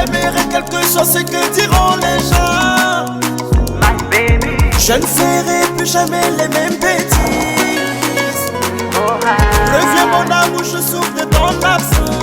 t'aimerai quel que soit ce que diront les gens. My baby. Je ne ferai plus jamais les mêmes bêtises. Reviens mon amour, je souffre de ton absence.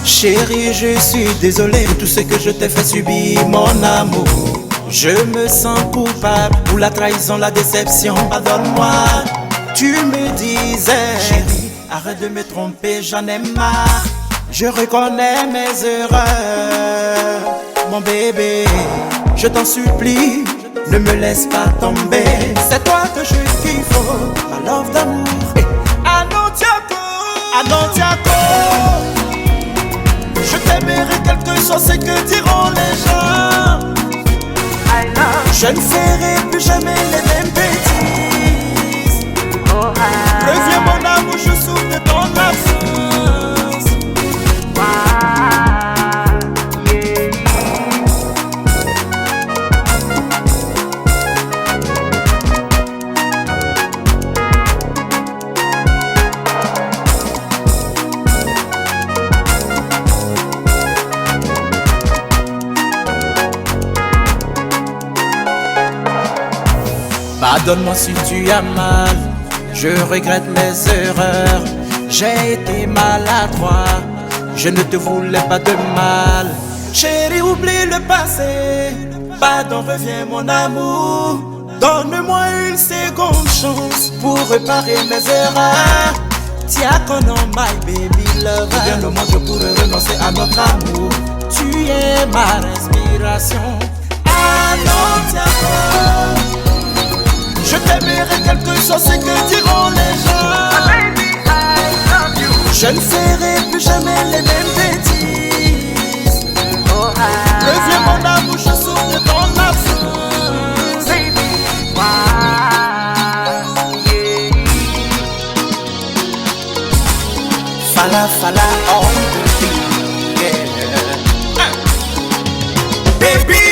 Chérie, je suis désolé pour tout ce que je t'ai fait subir, mon amour. Je me sens coupable pour la trahison, la déception. Pardonne-moi, tu me disais, chérie, arrête de me tromper, j'en ai marre. Je reconnais mes erreurs, mon bébé. Je t'en supplie, ne me laisse pas tomber. C'est toi que je kiffe, ma love d'amour. Anao, tiako. Je t'aimerai quel que soit ce que diront les gens. Je ne ferai plus jamais les mêmes bêtises. Reviens mon amour, je souffre de ton absence. Pardonne-moi si tu as mal, je regrette mes erreurs. J'ai été maladroit, je ne te voulais pas de mal. Chérie, oublie le passé, pardon, reviens mon amour. Donne-moi une seconde chance pour réparer mes erreurs. Tiako, non, my baby lover. Viens le monde, je pourrais renoncer à notre amour. Tu es ma respiration. Anao, tiako. Je t'aimerai quel que soit ce que diront les gens. Je ne ferai plus jamais les mêmes bêtises. Reviens mon amour, je souffre de ton absence. FALAFALA Anao. Baby.